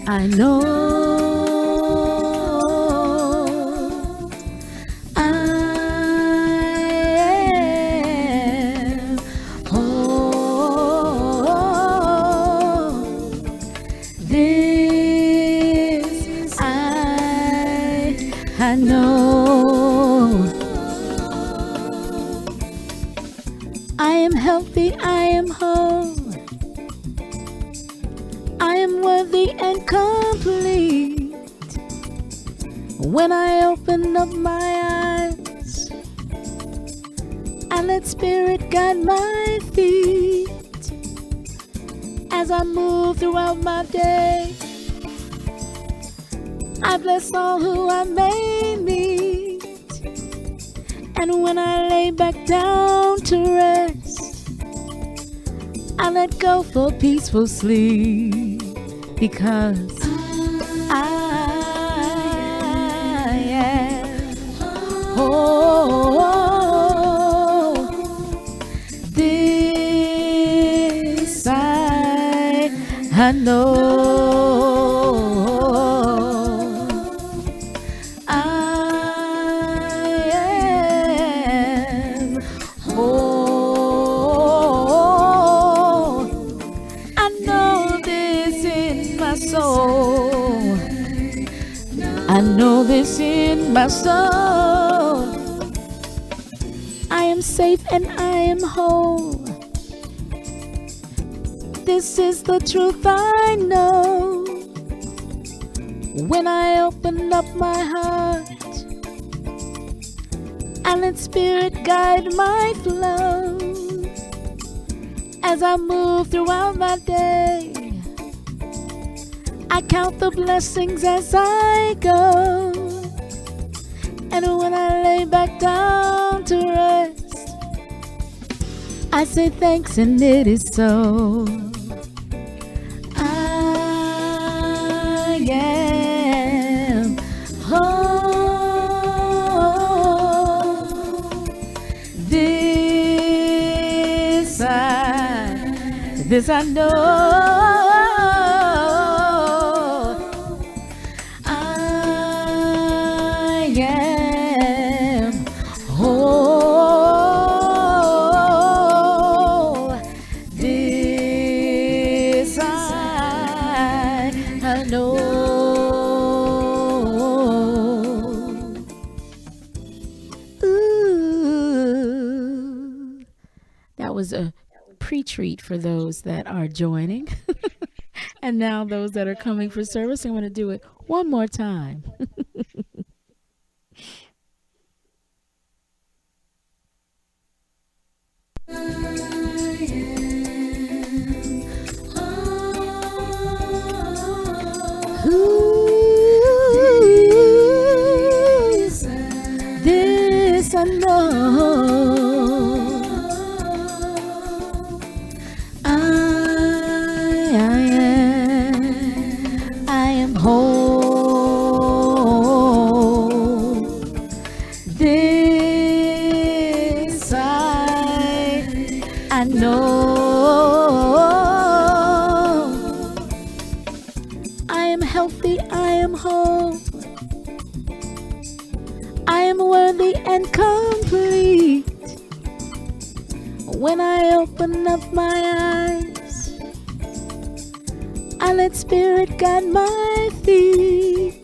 I know I am whole. This I know. I am healthy, I am whole. I am worthy and complete. When I open up my eyes, I let Spirit guide my feet. As I move throughout my day, I bless all who I may meet. And when I lay back down to rest, I let go for peaceful sleep, because I am whole. This I know. I am whole. I know this in my soul. I know this in my soul. I am safe and I am whole. This is the truth I know. When I open up my heart, I let Spirit guide my flow. As I move throughout my day, I count the blessings as I go. And when I lay back down to rest, I say thanks and it is so. I am whole. This I know. I am whole. This I know. Ooh, that was a pre-treat for those that are joining. And now those that are coming for service, I'm going to do it one more time. This I know. I am whole. This I know. I am healthy, I am whole. I am worthy and complete. When I open up my eyes, I let Spirit guide my feet.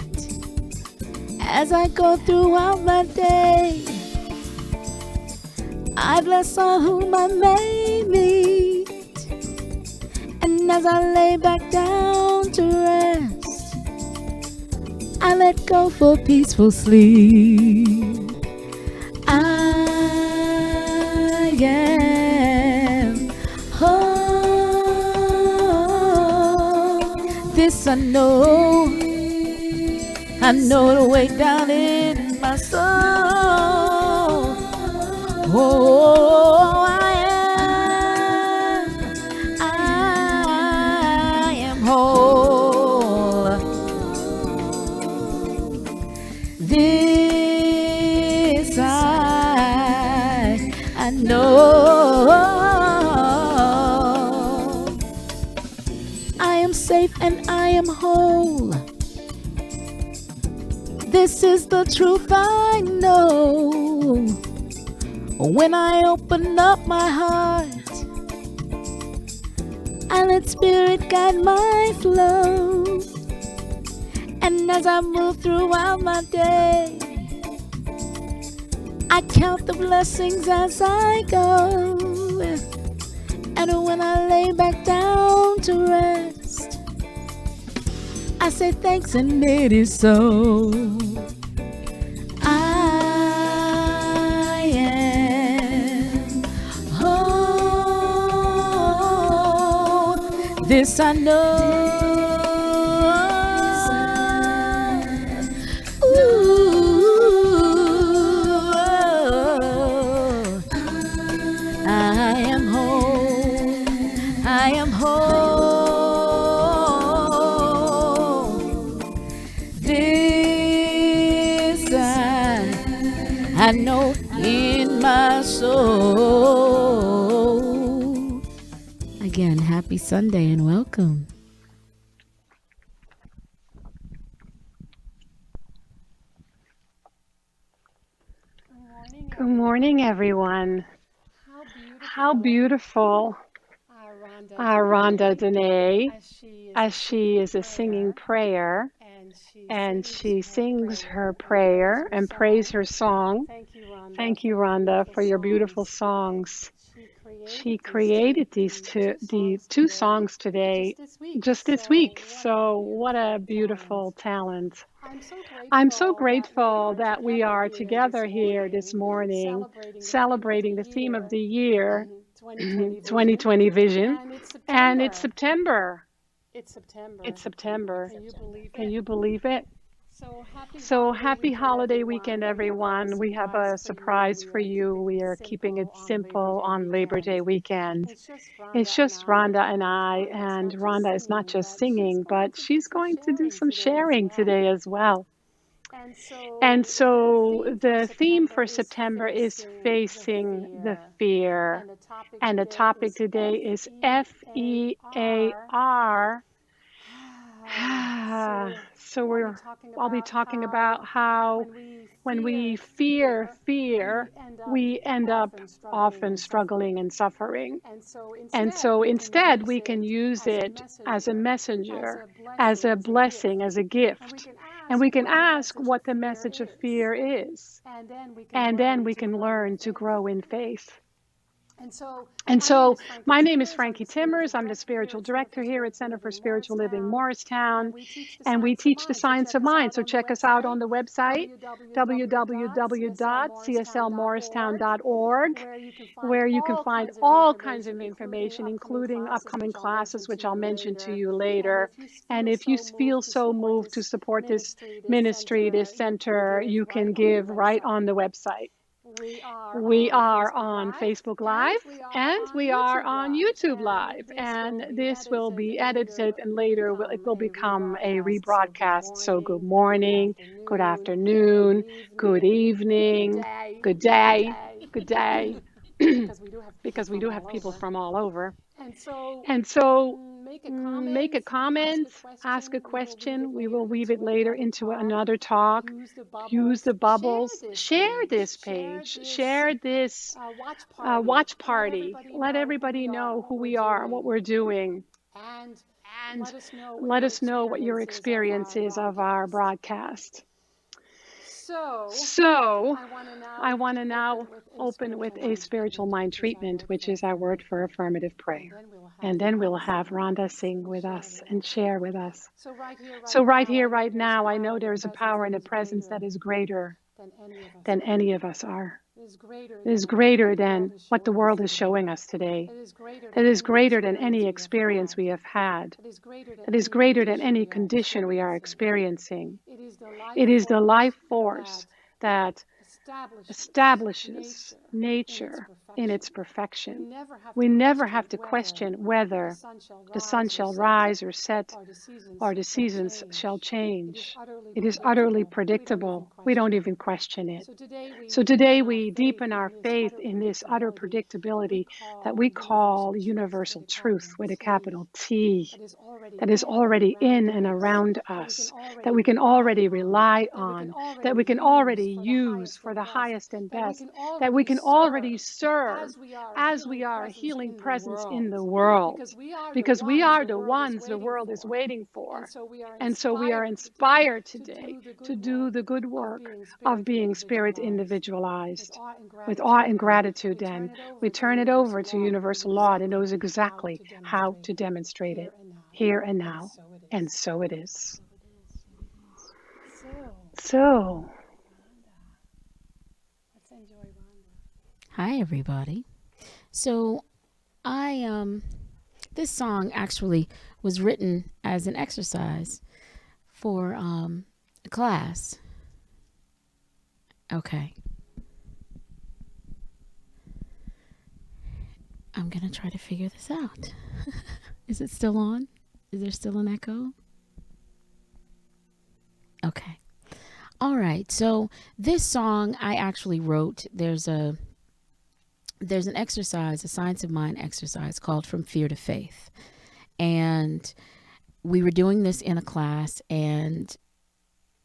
As I go throughout my day, I bless all whom I may meet. And as I lay back down to rest, I let go for peaceful sleep. I am whole. This I know. I know the way down in my soul. Oh, I am whole. This I know. I am safe safe and I am whole. This is the truth I know. When I open up my heart, I let Spirit guide my flow. And as I move throughout my day, I count the blessings as I go. And when I lay back down to rest, I say thanks and it is so. I am whole. This I know. I am whole. I am whole. This I know in my soul. Again, happy Sunday and welcome. Good morning, everyone. How beautiful Rhonda Denet, as she is a singing prayer, and she sings her prayer and prays her song. Thank you, Rhonda, for your beautiful songs. She created the two songs today, just this week. So what a beautiful talent. I'm so grateful that we are together here this morning, celebrating the theme of the year, 2020 vision. And it's September. It's September. Can you believe it? So happy holiday weekend, everyone. We have a surprise for you. We are keeping it simple on Labor Day weekend. It's just Rhonda and I, and Rhonda is not just singing, but she's going to do some sharing today as well. And so the theme for September is facing the fear. And the topic today is F.E.A.R. So I'll be talking about how when we fear, we end up often struggling and suffering. And so instead, we can use it as a messenger, as a blessing, as a gift. And we can ask what the message of fear is. And then we can learn to grow in faith. And so my name is Frankie Timmers. I'm the spiritual director here at Center for Spiritual Living Morristown, and we teach the science of mind. So check us out on the website, www.cslmorristown.org, where you can find all kinds of information, including upcoming classes, which I'll mention to you later. And if you feel so moved to support this ministry, this center, you can give right on the website. We are on Facebook Live and we are on YouTube Live, and this will be edited and later it will become a rebroadcast. So good morning, good afternoon, good evening, good day, because we do have people from all over. And so make a comment, ask a question. We will weave it later into another talk. Use the bubbles. Share this page. Share this watch party. Let everybody know who we are and what we're doing. And let us know what your experience is of our broadcast. So I want to now open with a spiritual mind treatment, which is our word for affirmative prayer. And then we'll have Rhonda sing with us and share with us. So right here, right now, I know there is a power and a presence that is greater than any of us are. It is greater than what the world is showing us today. It is greater than any experience we have had. It is greater than any condition we are experiencing. It is the life force that establishes nature in its perfection. We never have to question whether the sun shall rise or set or the seasons shall change. It is utterly predictable. We don't even question it. So today we deepen our faith in this utter predictability that we call universal truth with a capital T, that is already in and around us, that we can already rely on, that we can already use for the highest and best, that we can already serve as we are a healing presence in the world, because we are the ones the world is waiting for. And so we are inspired today to do the good work of being spirit individualized. With awe and gratitude, then, we turn it over to universal law that knows exactly how to demonstrate it here and now. And so it is. So, Hi, everybody. So, this song actually was written as an exercise for a class. Okay. I'm going to try to figure this out. Is it still on? Is there still an echo? Okay. All right. So this song I actually wrote. There's an exercise, a science of mind exercise called From Fear to Faith. And we were doing this in a class, and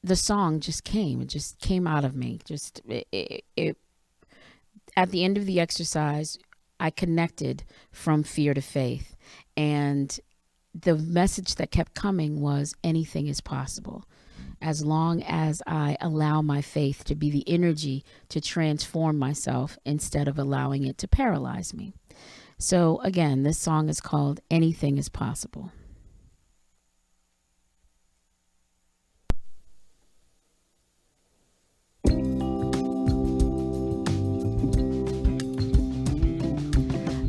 the song just came. It just came out of me. At the end of the exercise, I connected from fear to faith. And the message that kept coming was anything is possible, as long as I allow my faith to be the energy to transform myself instead of allowing it to paralyze me. So again, this song is called Anything is Possible.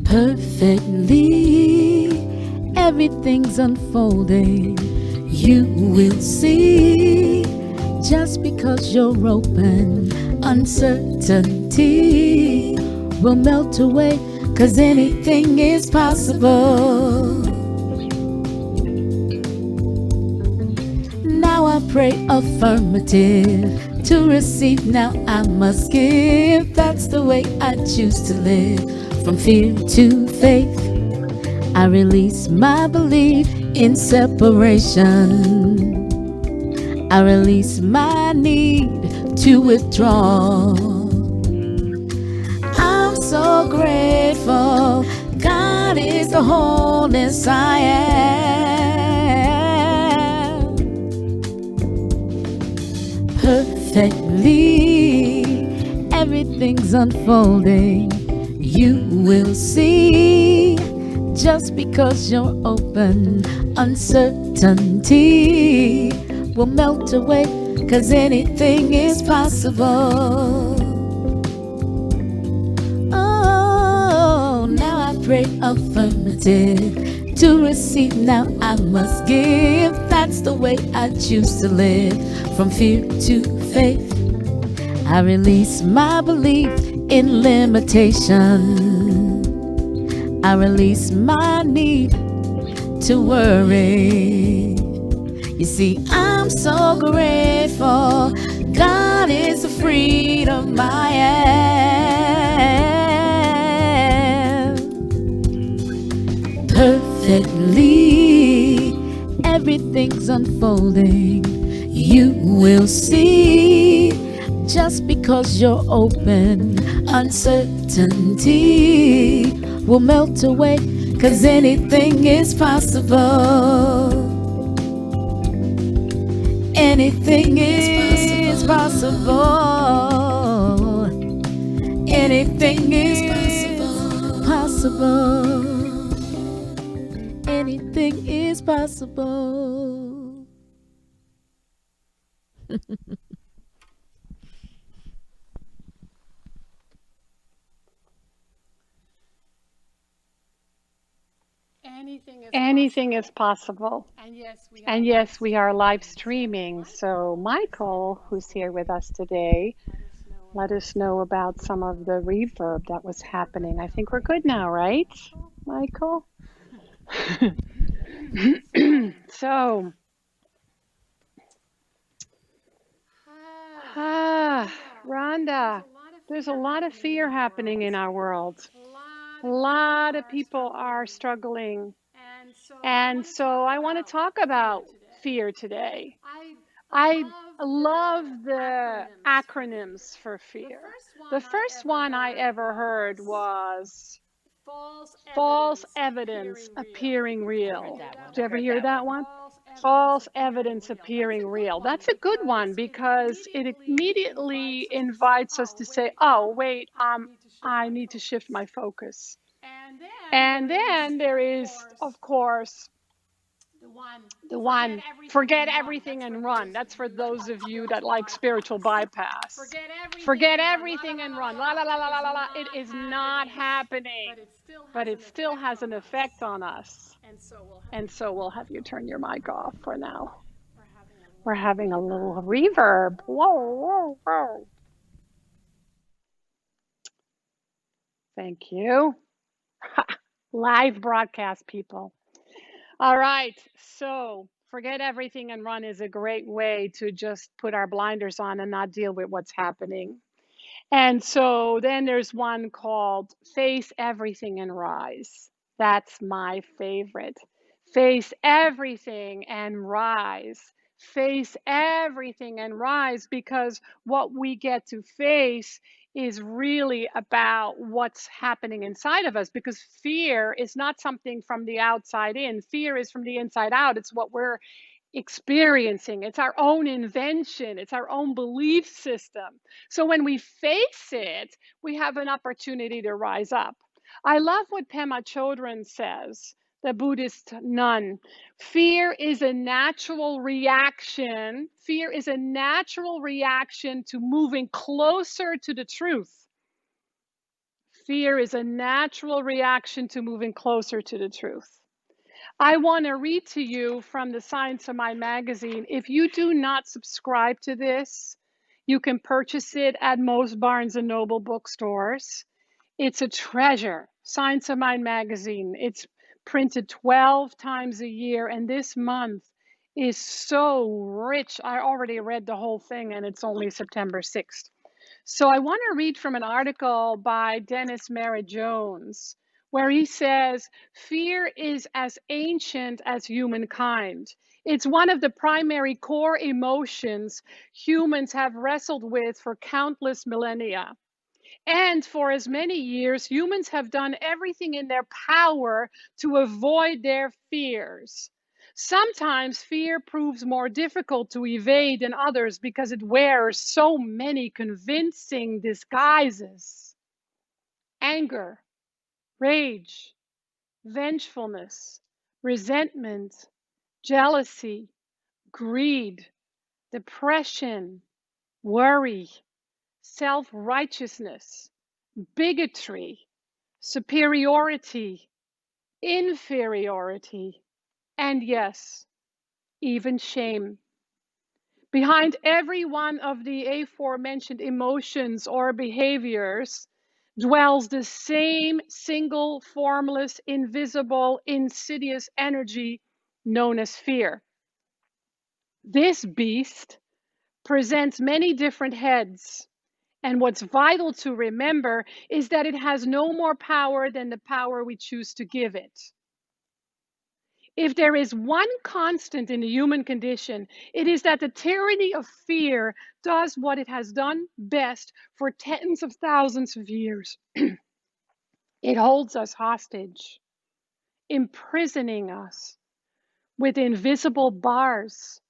Perfectly, everything's unfolding. You will see, just because you're open, uncertainty will melt away, 'cause anything is possible. Now I pray affirmative to receive, now I must give. That's the way I choose to live. From fear to faith, I release my belief in separation. I release my need to withdraw. I'm so grateful. God is the wholeness I am. Perfectly, everything's unfolding. You will see, just because you're open, uncertainty will melt away, 'cause anything is possible. Oh, now I pray affirmative to receive, now I must give. That's the way I choose to live. From fear to faith, I release my belief in limitation. I release my need to worry. You see, I'm so grateful. God is the freedom I am. Perfectly, everything's unfolding. You will see, just because you're open, uncertainty will melt away, 'cause anything is possible. Anything is possible. Anything is possible. Anything is possible. anything is possible. And yes, we are live streaming. So Michael, who's here with us today, let us know about some of the reverb that was happening. I think we're good now, right, Michael? So, Rhonda, there's a lot of fear happening in our world. A lot of people are struggling. And so I want to talk about fear today. I love the acronyms for fear. The first one I ever heard was false evidence appearing real. Did you ever hear that one? False evidence appearing real. That's a good one because it immediately invites us to say, oh, wait, I need to shift my focus. And then there is, of course, the one, forget everything and run. That's for those of you that like spiritual bypass. Forget everything and run. La, la, la, la, la, la, la. It is not happening. But it still has an effect on us. And so we'll have you turn your mic off for now. We're having a little reverb. Whoa, whoa, whoa. Thank you. Live broadcast, people. All right, so forget everything and run is a great way to just put our blinders on and not deal with what's happening. And so then there's one called face everything and rise. That's my favorite. Face everything and rise. Face everything and rise, because what we get to face is really about what's happening inside of us, because fear is not something from the outside in. Fear is from the inside out. It's what we're experiencing. It's our own invention. It's our own belief system. So when we face it, we have an opportunity to rise up. I love what Pema Chodron says, the Buddhist nun. Fear is a natural reaction. Fear is a natural reaction to moving closer to the truth. Fear is a natural reaction to moving closer to the truth. I want to read to you from the Science of Mind magazine. If you do not subscribe to this, you can purchase it at most Barnes and Noble bookstores. It's a treasure. Science of Mind magazine. It's printed 12 times a year, and this month is so rich. I already read the whole thing, and it's only September 6th. So I want to read from an article by Dennis Merritt Jones, where he says, fear is as ancient as humankind. It's one of the primary core emotions humans have wrestled with for countless millennia. And for as many years, humans have done everything in their power to avoid their fears. Sometimes fear proves more difficult to evade than others because it wears so many convincing disguises. Anger, rage, vengefulness, resentment, jealousy, greed, depression, worry, self-righteousness, bigotry, superiority, inferiority, and yes, even shame. Behind every one of the aforementioned emotions or behaviors dwells the same single, formless, invisible, insidious energy known as fear. This beast presents many different heads, and what's vital to remember is that it has no more power than the power we choose to give it. If there is one constant in the human condition, it is that the tyranny of fear does what it has done best for tens of thousands of years. It holds us hostage, imprisoning us with invisible bars,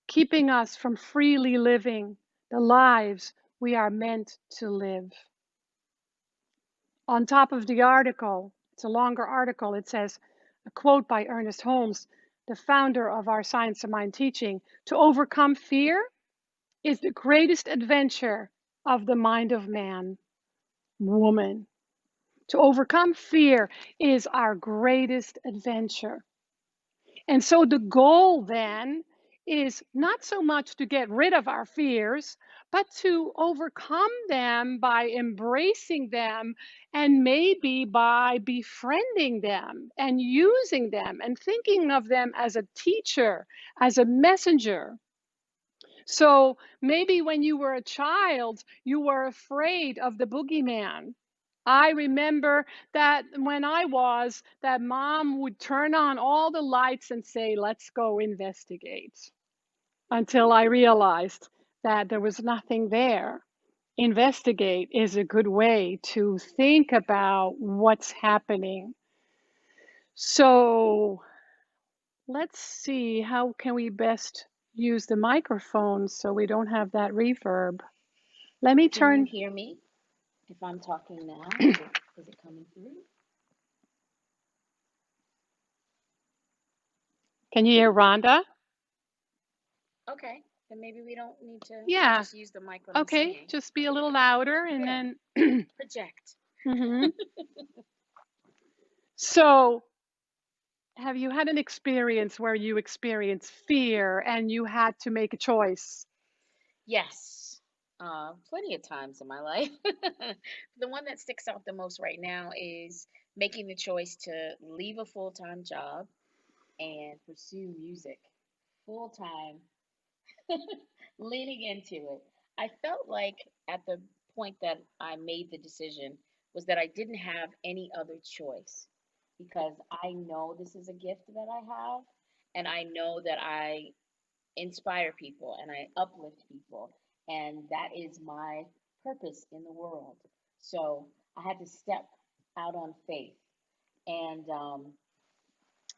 keeping us from freely living the lives we are meant to live. On top of the article, it's a longer article, it says, a quote by Ernest Holmes, the founder of our Science of Mind teaching, to overcome fear is the greatest adventure of the mind of man, woman. To overcome fear is our greatest adventure. And so the goal then is not so much to get rid of our fears, but to overcome them by embracing them and maybe by befriending them and using them and thinking of them as a teacher, as a messenger. So maybe when you were a child, you were afraid of the boogeyman. I remember that when I was, that mom would turn on all the lights and say, let's go investigate, until I realized that there was nothing there. Investigate is a good way to think about what's happening. So let's see, how can we best use the microphone so we don't have that reverb? Let me Can you turn. hear me if I'm talking now? Is it coming through? Can you hear Rhonda? Okay, then maybe we don't need to. I'll Yeah. just use the mic when I'm Okay, singing. just be a little louder and Yeah, then. project. Mhm. So, have you had an experience where you experienced fear and you had to make a choice? Yes, plenty of times in my life. The one that sticks out the most right now is making the choice to leave a full-time job and pursue music full time, leaning into it. I felt like at the point that I made the decision was that I didn't have any other choice because I know this is a gift that I have, and I know that I inspire people and I uplift people, and that is my purpose in the world. So I had to step out on faith, and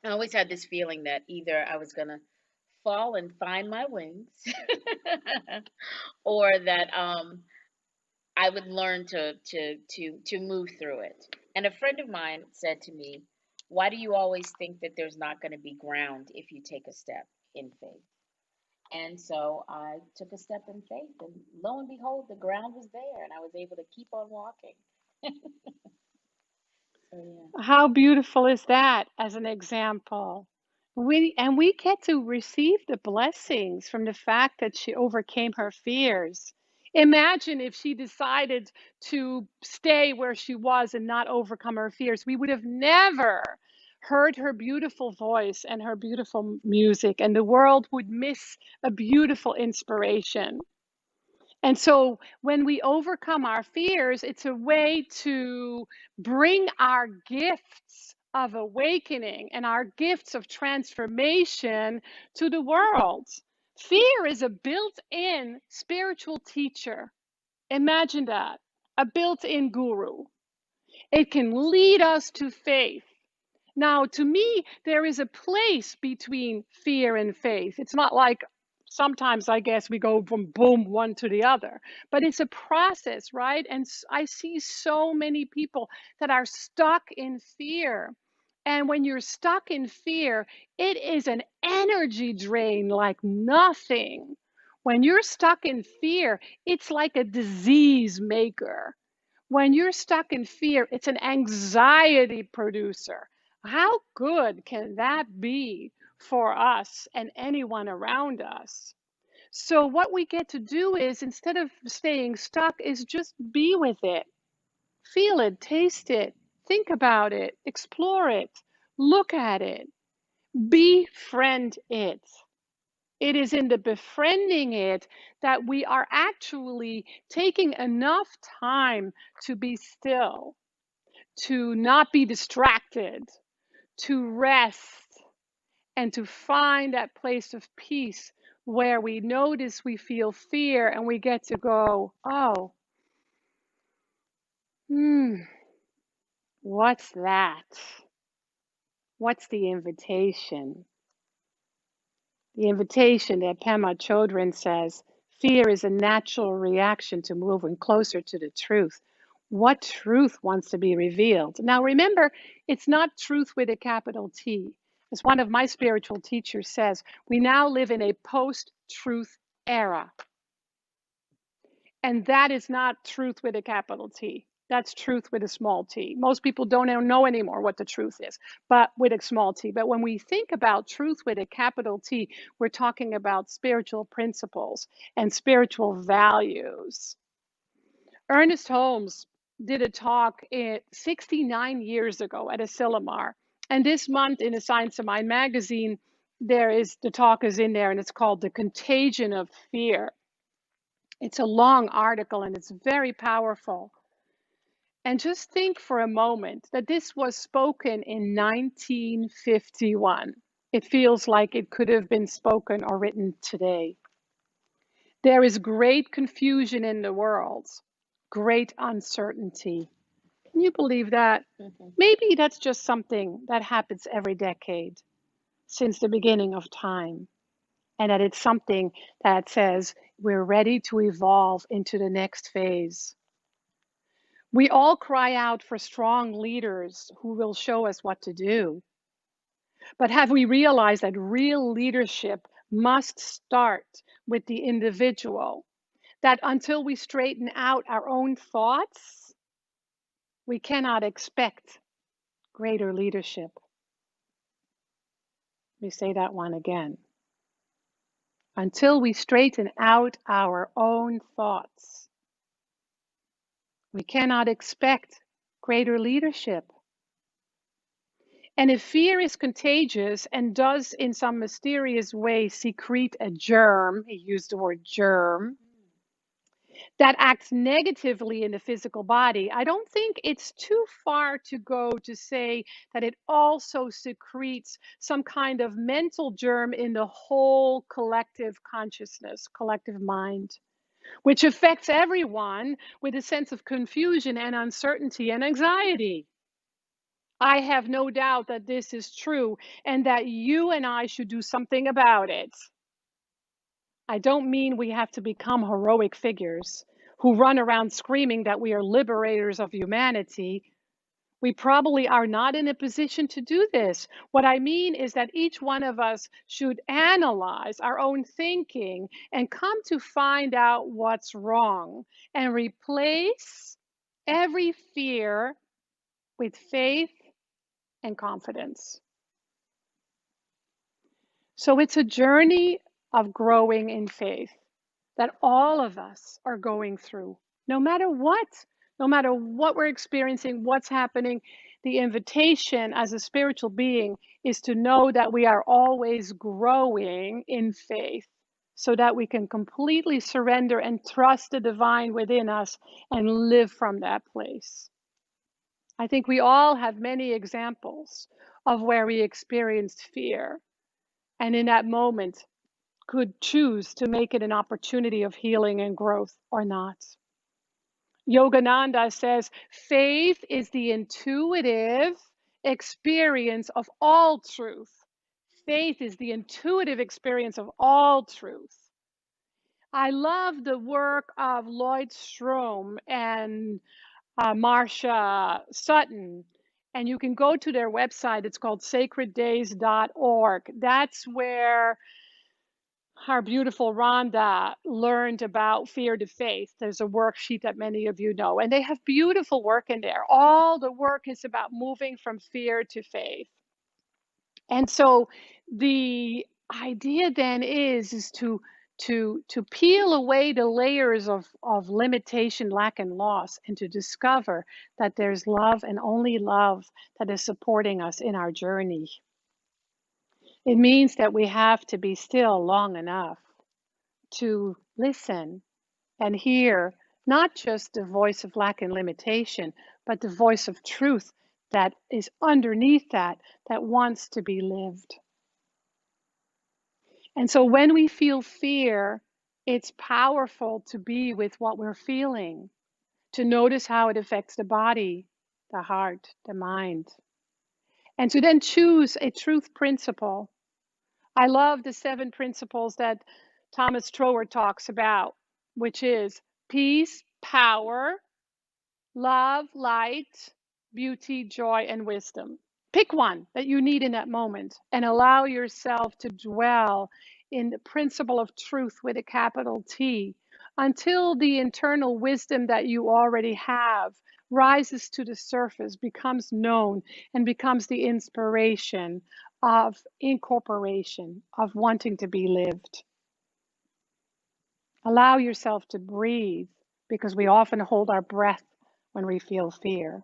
I always had this feeling that either I was gonna fall and find my wings, or that I would learn to move through it. And a friend of mine said to me, "Why do you always think that there's not going to be ground if you take a step in faith?" And so I took a step in faith, and lo and behold, the ground was there, and I was able to keep on walking. So yeah. How beautiful is that as an example? We get to receive the blessings from the fact that she overcame her fears. Imagine if she decided to stay where she was and not overcome her fears. We would have never heard her beautiful voice and her beautiful music, and the world would miss a beautiful inspiration. And so when we overcome our fears, it's a way to bring our gifts of awakening and our gifts of transformation to the world. Fear is a built in spiritual teacher. Imagine that, a built in guru. It can lead us to faith. Now, to me, there is a place between fear and faith. It's not like sometimes I guess we go from boom, one to the other, but it's a process, right? And I see so many people that are stuck in fear. And when you're stuck in fear, it is an energy drain like nothing. When you're stuck in fear, it's like a disease maker. When you're stuck in fear, it's an anxiety producer. How good can that be for us and anyone around us? So, what we get to do is instead of staying stuck, is just be with it, feel it, taste it, think about it, explore it, look at it, befriend it. It is in the befriending it that we are actually taking enough time to be still, to not be distracted, to rest, and to find that place of peace where we notice we feel fear and we get to go, oh, what's that? What's the invitation? The invitation that Pema Chodron says, fear is a natural reaction to moving closer to the truth. What truth wants to be revealed? Now remember, it's not truth with a capital T. As one of my spiritual teachers says, we now live in a post-truth era. And that is not truth with a capital T. That's truth with a small t. Most people don't know anymore what the truth is, but with a small t. But when we think about truth with a capital T, we're talking about spiritual principles and spiritual values. Ernest Holmes did a talk 69 years ago at a Asilomar. And this month in the Science of Mind magazine, the talk is in there, and it's called The Contagion of Fear. It's a long article and it's very powerful. And just think for a moment that this was spoken in 1951. It feels like it could have been spoken or written today. There is great confusion in the world, great uncertainty. Can you believe that? Mhm. Maybe that's just something that happens every decade since the beginning of time. And that it's something that says we're ready to evolve into the next phase. We all cry out for strong leaders who will show us what to do. But have we realized that real leadership must start with the individual? That until we straighten out our own thoughts, we cannot expect greater leadership. Let me say that one again. Until we straighten out our own thoughts, we cannot expect greater leadership. And if fear is contagious and does in some mysterious way secrete a germ, he used the word germ, that acts negatively in the physical body, I don't think it's too far to go to say that it also secretes some kind of mental germ in the whole collective consciousness, collective mind, which affects everyone with a sense of confusion and uncertainty and anxiety. I have no doubt that this is true and that you and I should do something about it. I don't mean we have to become heroic figures who run around screaming that we are liberators of humanity. We probably are not in a position to do this. What I mean is that each one of us should analyze our own thinking and come to find out what's wrong and replace every fear with faith and confidence. So it's a journey of growing in faith that all of us are going through, no matter what, no matter what we're experiencing, what's happening. The invitation as a spiritual being is to know that we are always growing in faith so that we can completely surrender and trust the divine within us and live from that place. I think we all have many examples of where we experienced fear, and in that moment could choose to make it an opportunity of healing and growth or not. Yogananda says faith is the intuitive experience of all truth. Faith is the intuitive experience of all truth. I love the work of Lloyd Strom and Marcia Sutton. And you can go to their website. It's called sacreddays.org. That's where our beautiful Rhonda learned about fear to faith. There's a worksheet that many of you know, and they have beautiful work in there. All the work is about moving from fear to faith. And so the idea then is to peel away the layers of limitation, lack, and loss, and to discover that there's love and only love that is supporting us in our journey. It means that we have to be still long enough to listen and hear not just the voice of lack and limitation, but the voice of truth that is underneath that wants to be lived. And so when we feel fear, it's powerful to be with what we're feeling, to notice how it affects the body, the heart, the mind, and to then choose a truth principle. I love the 7 principles that Thomas Troward talks about, which is peace, power, love, light, beauty, joy, and wisdom. Pick one that you need in that moment and allow yourself to dwell in the principle of truth with a capital T until the internal wisdom that you already have rises to the surface, becomes known, and becomes the inspiration of incorporation, of wanting to be lived. Allow yourself to breathe, because we often hold our breath when we feel fear.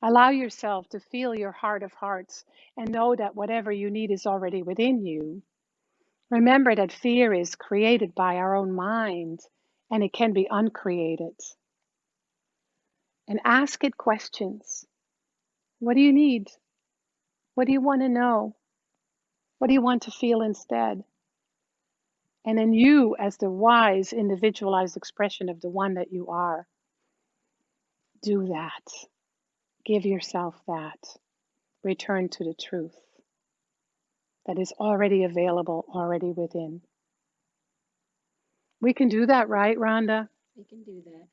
Allow yourself to feel your heart of hearts and know that whatever you need is already within you. Remember that fear is created by our own mind, and it can be uncreated. And ask it questions. What do you need? What do you want to know? What do you want to feel instead? And then you, as the wise, individualized expression of the one that you are, do that. Give yourself that. Return to the truth that is already available, already within. We can do that, right, Rhonda? We can do that.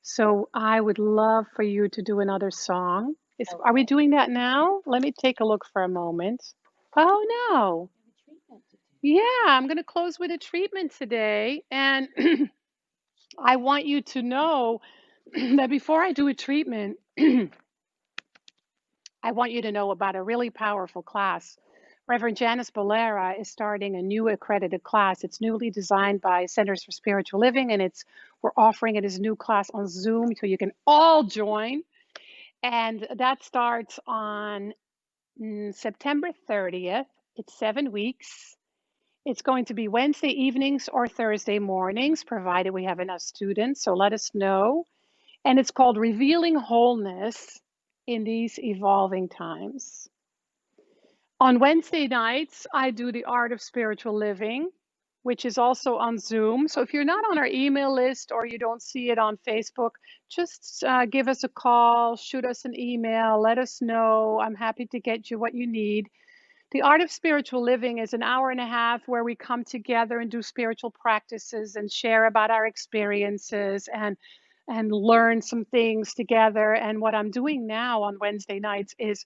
So I would love for you to do another song. Okay. Are we doing that now? Let me take a look for a moment. Oh, no. Yeah, I'm going to close with a treatment today. And I want you to know that before I do a treatment, I want you to know about a really powerful class. Reverend Janice Bolera is starting a new accredited class. It's newly designed by Centers for Spiritual Living, and we're offering it as a new class on Zoom so you can all join. And that starts on September 30th. It's 7 weeks. It's going to be Wednesday evenings or Thursday mornings, provided we have enough students. So let us know. And it's called Revealing Wholeness in These Evolving Times. On Wednesday nights, I do the Art of Spiritual Living, which is also on Zoom. So if you're not on our email list or you don't see it on Facebook, just give us a call, shoot us an email, let us know. I'm happy to get you what you need. The Art of Spiritual Living is an hour and a half where we come together and do spiritual practices and share about our experiences and learn some things together. And what I'm doing now on Wednesday nights is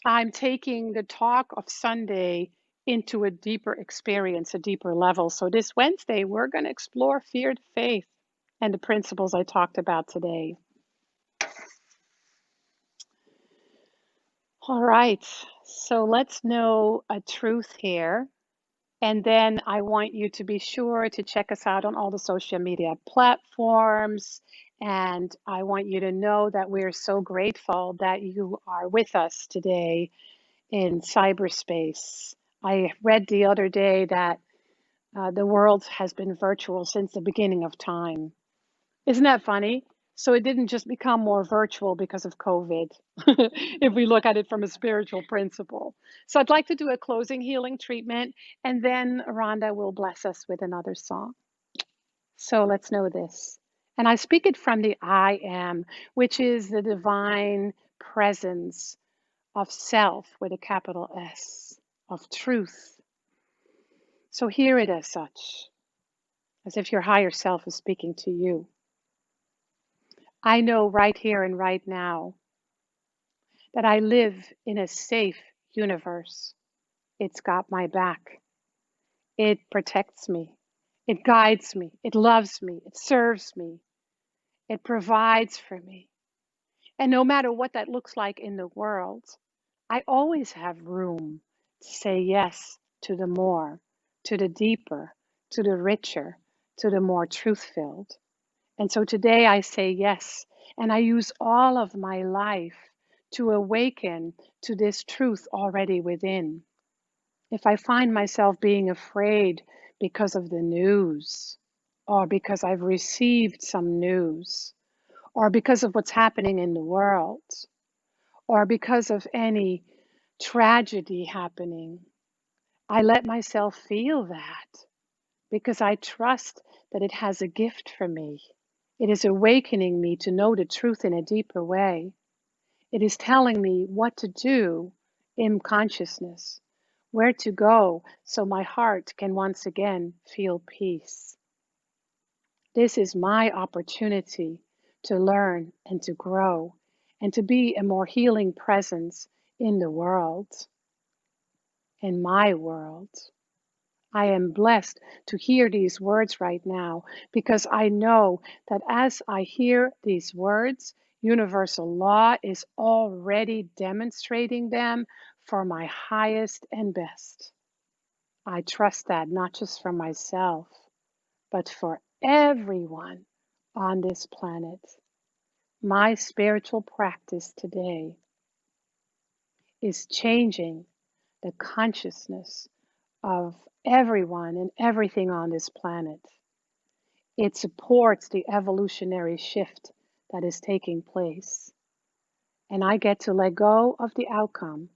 I'm taking the talk of Sunday into a deeper experience, a deeper level. So this Wednesday, we're going to explore fear to faith and the principles I talked about today. All right, so let's know a truth here. And then I want you to be sure to check us out on all the social media platforms. And I want you to know that we're so grateful that you are with us today in cyberspace. I read the other day that the world has been virtual since the beginning of time. Isn't that funny? So it didn't just become more virtual because of COVID, if we look at it from a spiritual principle. So I'd like to do a closing healing treatment, and then Rhonda will bless us with another song. So let's know this. And I speak it from the I am, which is the divine presence of self with a capital S, of truth. So hear it as such, as if your higher self is speaking to you. I know right here and right now that I live in a safe universe. It's got my back. It protects me. It guides me. It loves me. It serves me. It provides for me. And no matter what that looks like in the world, I always have room to say yes to the more, to the deeper, to the richer, to the more truth-filled. And so today I say yes, and I use all of my life to awaken to this truth already within. If I find myself being afraid because of the news, or because I've received some news, or because of what's happening in the world, or because of any tragedy happening, I let myself feel that because I trust that it has a gift for me. It is awakening me to know the truth in a deeper way. It is telling me what to do in consciousness, where to go so my heart can once again feel peace. This is my opportunity to learn and to grow and to be a more healing presence in the world, in my world. I am blessed to hear these words right now because I know that as I hear these words, universal law is already demonstrating them for my highest and best. I trust that not just for myself, but for everyone on this planet. My spiritual practice today is changing the consciousness of everyone and everything on this planet. It supports the evolutionary shift that is taking place. And I get to let go of the outcome,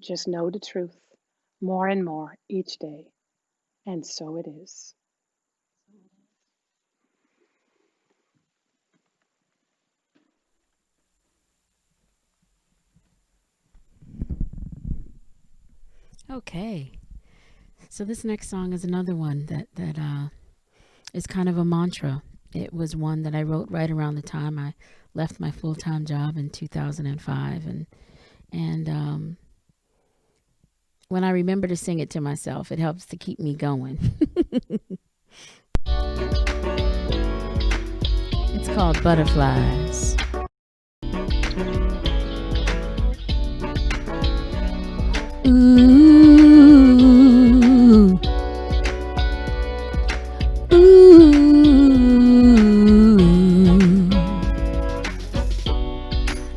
just know the truth more and more each day. And so it is. Okay. So this next song is another one that is kind of a mantra. It was one that I wrote right around the time I left my full-time job in 2005, and when I remember to sing it to myself, it helps to keep me going. It's called Butterflies. Ooh.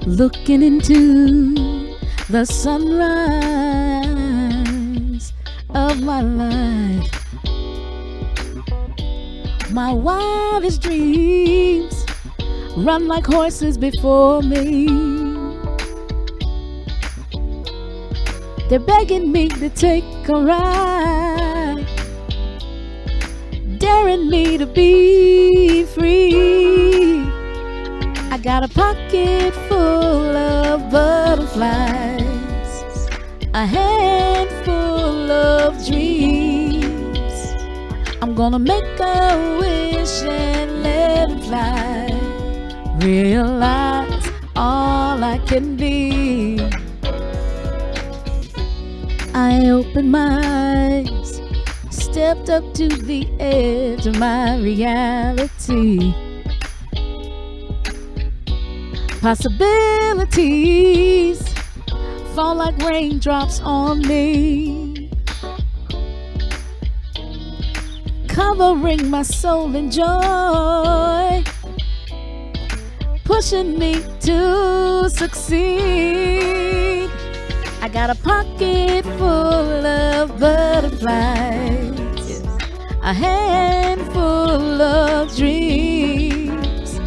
Looking into the sunrise of my life, my wildest dreams run like horses before me. They're begging me to take a ride, daring me to be free. I got a pocket full of butterflies, a handful of dreams. I'm gonna make a wish and let it fly, realize all I can be. I opened my eyes, stepped up to the edge of my reality. Possibilities fall like raindrops on me, covering my soul in joy, pushing me to succeed. I got a pocket full of butterflies, a handful of dreams.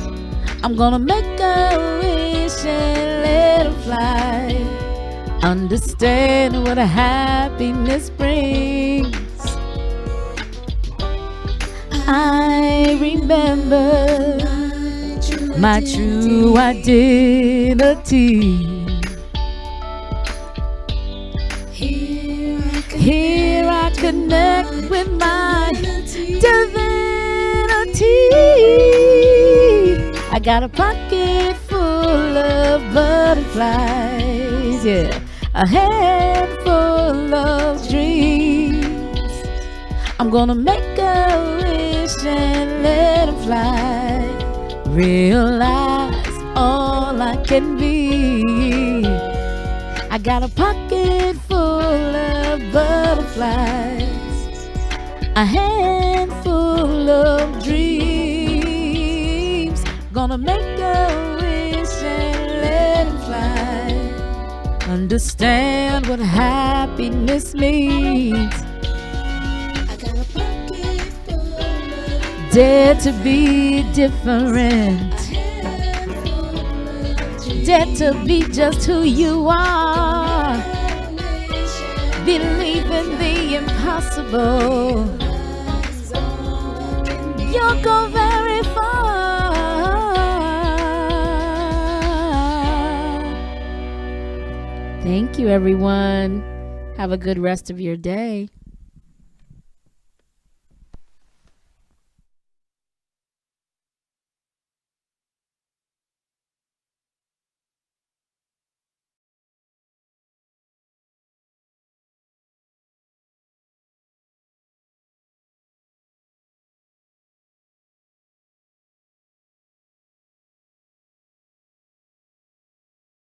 I'm gonna make a wish and let it fly, understand what happiness brings. I remember my true identity. Here I connect with my divinity. I got a pocket full of butterflies, yeah, a handful of dreams. I'm gonna make a wish and let it fly, realize all I can be. I got a pocket full of butterflies, a handful of dreams. Gonna make a wish and let it fly, understand what happiness means. I got a pocket full of, dare to be different, dare to be just who you are. Believe in the impossible, you'll go very far. Thank you, everyone. Have a good rest of your day.